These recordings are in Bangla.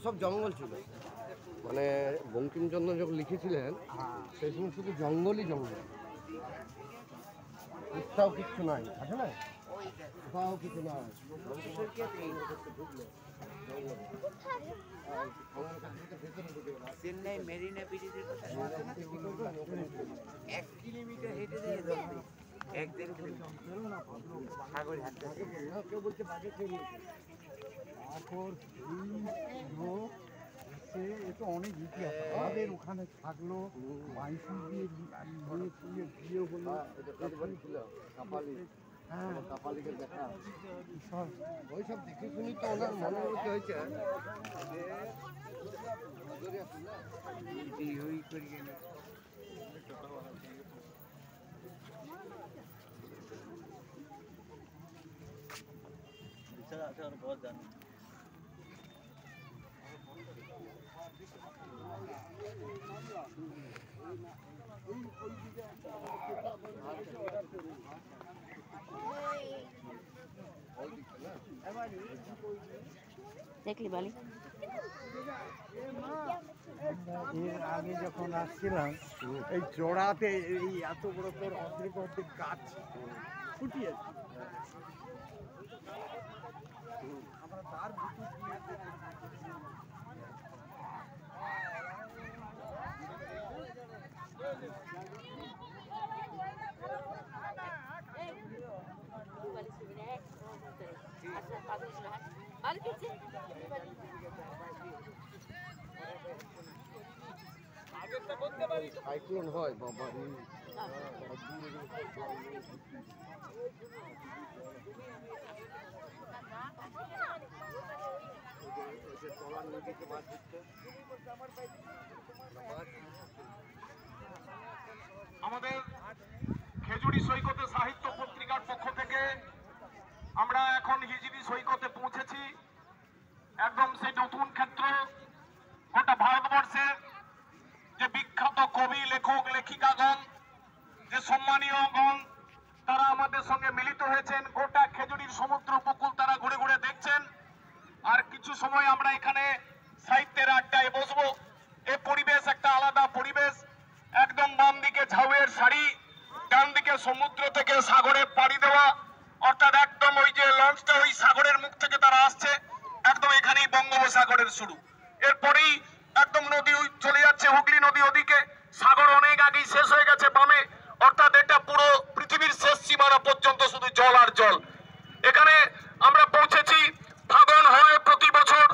সব জঙ্গল ছিল, মানে বঙ্কিমচন্দ্র যখন লিখেছিলেন সেই সময় শুধু জঙ্গলই জঙ্গল, কোথাও কিচ্ছু নাই, আছে না, কোথাও কিছু নাই। চেন্নাই মেরিনা ব্রিজের কথা 1 কিলোমিটার হেঁটে যেয়ে ধরতে 1-1.5 কিলোমিটার সাগর হাঁটতে কেউ বলছে বাজে খেয়ে তো অনেক ইতিহাস আমাদের ওখানে থাকলো, বাইশি দিয়ে বিয়ে হলো, হ্যাঁ কাপালিকে দেখা ওই সব দেখে শুনি তো ওনার মনের মধ্যে হয়েছে দেখলি বালি এর আগে যখন আসছিলাম এই চড়াতে এই এত বড় তোর অর্ধেক অর্ধেক গাছ ফুটিয়েছে, আমরা তার ভিতর সাইক্লোন হয় বাবা, আমাদের খেজুরি সৈকতে সাহিত্য পত্রিকার পক্ষ থেকে আমরা এখন হিজড়ি সৈকতে পৌঁছেছি। একদম সেই নতুন ক্ষেত্র, গোটা ভারতবর্ষের যে বিখ্যাত কবি, লেখক, লেখিকাগণ, যে সম্মানীয়গণ, তারা আমাদের সঙ্গে মিলিত হয়েছেন। গোটা খেজুরির সমুদ্র উপকূল তারা ঘুরে ঘুরে দেখছেন। আর কিছু সময় আমরা এখানে সাহিত্যের আড্ডায় বসবো। এই পরিবেশ একটা আলাদা পরিবেশ। একদম বাম দিকে ঝাউয়ের শাড়ি, ডান দিকে সমুদ্র থেকে সাগরে পাড়ি দেওয়া, অর্থাৎ একদম ওই যে লঞ্চটা ওই সাগরের মুখ থেকে তারা আসছে, একদম এখানেই বঙ্গোপসাগরের শুরু। এরপরেই একদম নদী চলে যাচ্ছে হুগলি নদী ওদিকে, সাগর অনেক আগেই শেষ হয়ে গেছে বামে, অর্থাৎ এটা পুরো পৃথিবীর শেষ সীমানা পর্যন্ত শুধু জল আর জল। এখানে আমরা পৌঁছেছি। ভাঙন হয় প্রতি বছর,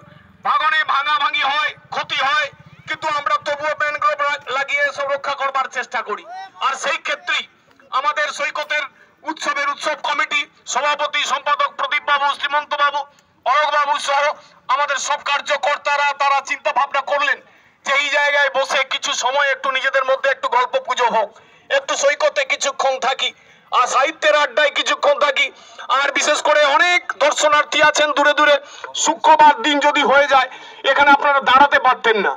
ভাঙনে ভাঙাভাঙি হয়, ক্ষতি হয়, কিন্তু আমরা তবুও ম্যানগ্রোভ লাগিয়ে সব রক্ষা করবার চেষ্টা করি। আর সেই ক্ষেত্রেই আমাদের সৈকতের উৎসবের উৎসব কমিটি সভাপতি সম্পাদক প্রদীপ বাবু, শ্রীমন্ত বাবু, অরক বাবু সহ আমাদের সব কার্যকর্তারা তারা চিন্তা ভাবনা করলেন যে এই জায়গায় বসে কিছু সময় একটু নিজেদের মধ্যে একটু গল্প পুজো হোক, একটু সৈকতে কিছুক্ষণ থাকি, আর সাহিত্যের আড্ডায় কিছুক্ষণ থাকি। আর বিশেষ করে অনেক দর্শনার্থী আছেন দূরে দূরে। শুক্রবার দিন যদি হয়ে যায়, এখানে আপনারা দাঁড়াতে পারতেন না।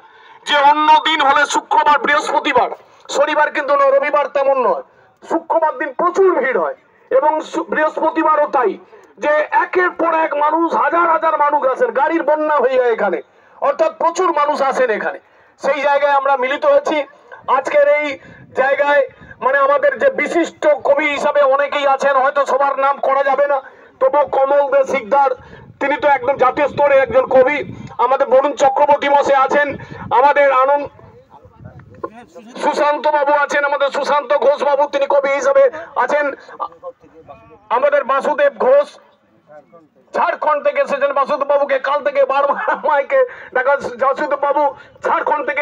যে অন্য দিন হলে শুক্রবার, বৃহস্পতিবার, শনিবার কিন্তু রবিবার তেমন নয়, শুক্রবার দিন প্রচুর ভিড় হয় এবং বৃহস্পতিবারও তাই। যে একের পর এক মানুষ, হাজার হাজার মানুষ আসেন, গাড়ির বন্যা হয়ে যায় এখানে, অর্থাৎ প্রচুর মানুষ আসেন এখানে। সেই জায়গায় আমরা মিলিত হয়েছি আজকের এই জায়গায়। মানে আমাদের যে বিশিষ্ট কবি হিসাবে অনেকেই আছেন, হয়তো সবার নাম করা যাবে না, তবু কমল দে শিকদার, তিনি তো একদম জাতীয় স্তরে একজন কবি। আমাদের বরুণ চক্রবর্তী মশাই আছেন, আমাদের আনন্দ সুশান্ত বাবু আছেন, আমাদের সুশান্ত ঘোষ বাবু, তিনি কবি হিসাবে আছেন। আমাদের বাসুদেব ঘোষ ঝাড়খণ্ড থেকে এসেছেন, বাসুদেব বাবুকে কাল থেকে বারবার মাইকে দেখা, বাসুদেব বাবু ঝাড়খণ্ড থেকে